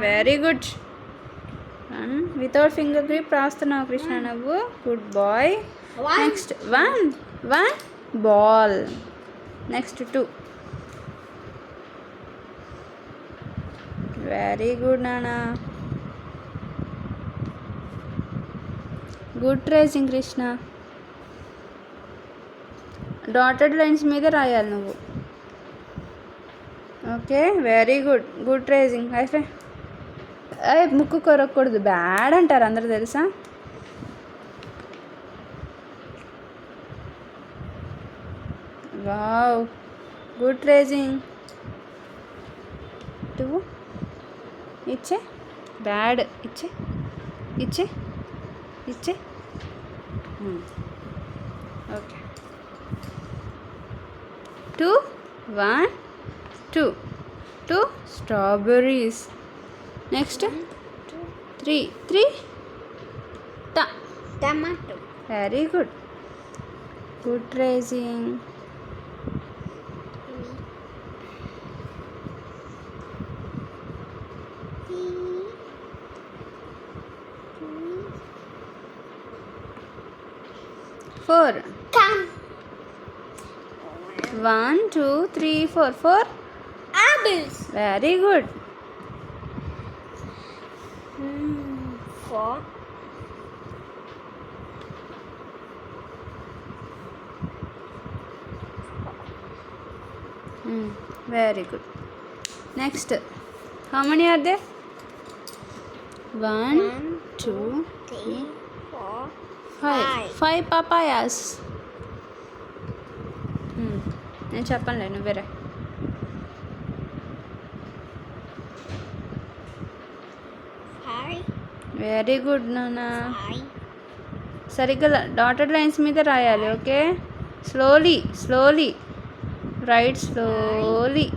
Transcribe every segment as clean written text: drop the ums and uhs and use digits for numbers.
Very good. Without finger grip రాస్తున్నావు కృష్ణ నువ్వు. Good boy. Next one ball. Next 2. Very good నానా. Good tracing Krishna. Dotted lines మీద రాయాలి నువ్వు. Okay very good. Good tracing. Hi fi. ముక్కు కొరకూడదు, బ్యాడ్ అంటారు అందరు తెలుసా. Wow good tracing. 2 ఇచ్చే. బ్యాడ్. ఇచ్చే. Okay 2 1 2 2 strawberries. Next 3 tomato. Very good. Good tracing. 4 1 2 3 4 Apples. Very good. 4 very good. Next how many are there? 1 2 3 4 5 papayas. నేను చెప్పనులే నువ్వు వేరే. 5 వెరీ గుడ్ నానా. 5 సరిగ్గా డాటెడ్ లైన్స్ మీద రాయాలి. Okay slowly write slowly.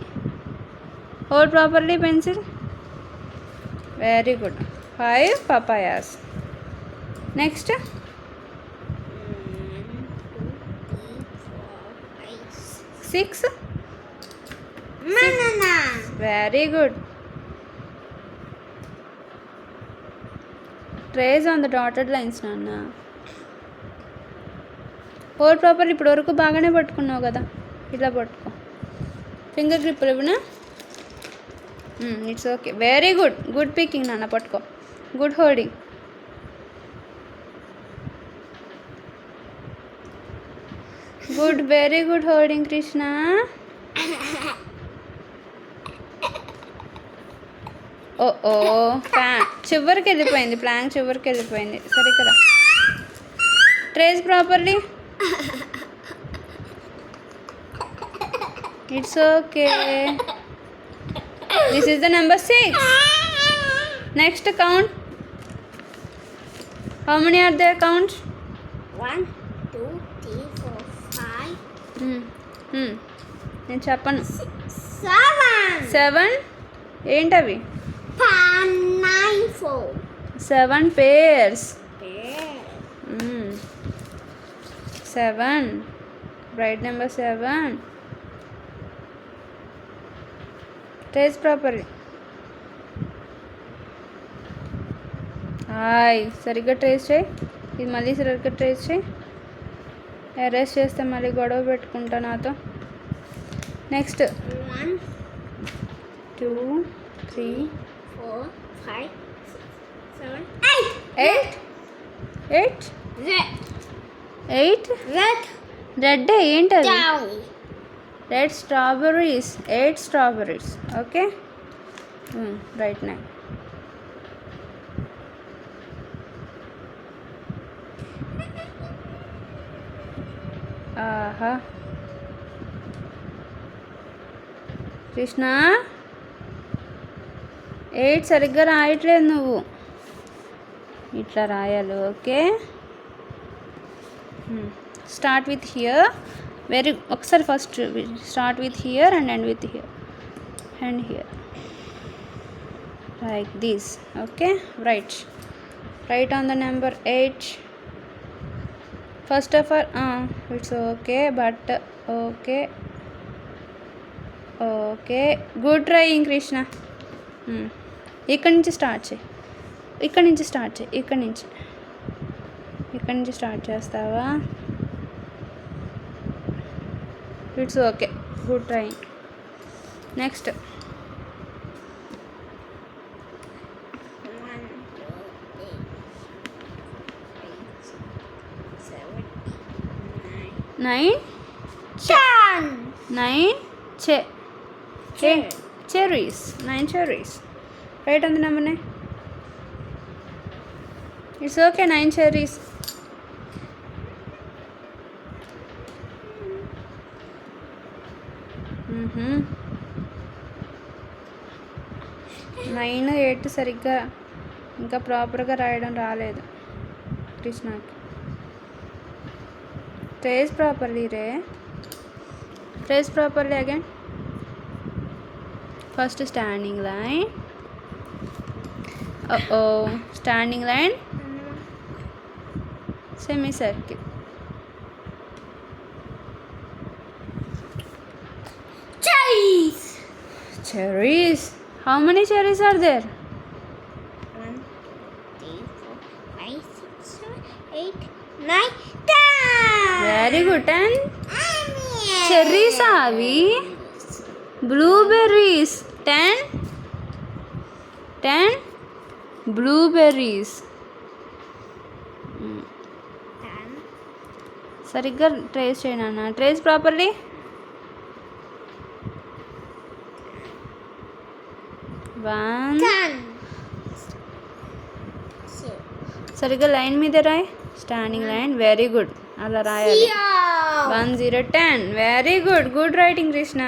Hold properly pencil. Very good. 5 papayas. Next 6 banana. Very good. Trace on the dotted lines నాన్న. Hold proper ఇప్పటి వరకు బాగానే పట్టుకున్నావు కదా, ఇలా పట్టుకో. ఫింగర్ గ్రిప్ ఇవ్వనా? It's okay. Very good. Good picking నాన్న. పట్టుకో. Good holding. Good. Very good holding Krishna. ఓ చివరికి వెళ్ళిపోయింది. ప్లాంక్ చివరికి వెళ్ళిపోయింది. సరే కదా. Trace properly. It's okay. This is the number 6. Next count. How many are there? Count. 1 2 3 4 5 నేను చెప్పను. 7 ఏంటవి? 9 4 7 pairs. 10 7. Write number 7. Trace properly. Hi. సరిగ్గా ట్రేస్ చేయి. ఇది మళ్ళీ సరిగ్గా ట్రేస్ చేయి. ఎరేస్ చేస్తే మళ్ళీ గొడవ పెట్టుకుంటా నాతో. నెక్స్ట్ 1 2 3 4 5 6 7 8 8 red 8 రెడ్ ఏంటది? down red strawberries. 8 strawberries. Okay right. నై ఆహా కృష్ణ 8 సరిగ్గా రాయట్లేదు నువ్వు. ఇట్లా రాయాలి. Okay start with here. ఒకసారి first start with here and end with here and here like this. Okay right on the number 8. First of all it's okay but okay good trying Krishna. ఇక్కడి నుంచి స్టార్ట్ చేయి. ఇక్కడి నుంచి start చేయి. ఇక్కడి నుంచి start చేస్తావా? It's okay, good trying. Next 1, 2, 3, 4, 5, 6, 7, 9 10. 9 cherries. 9 cherries. Write on the number 9. It's okay, 9 cherries. Mm-hmm. 9, 8 సరిగ్గా ఇంకా ప్రాపర్గా రాయడం రాలేదు కృష్ణకి. Trace properly again. First standing line. Standing line, semi circle. Cherries. How many cherries are there? 1, 2, 3, 4, 5, 6, 7, 8, 9, 10. Very good. 10 cherries are avi. Blueberries. 10 blueberries. 10. సరిగ్గా trace చేయను అన్న. Trace properly. 1. 10. సరిగ్గా లైన్ మీద రాయ్. Standing line. వెరీ గుడ్, అలా రాయాలి. 1 0 10. Very good, good writing Krishna.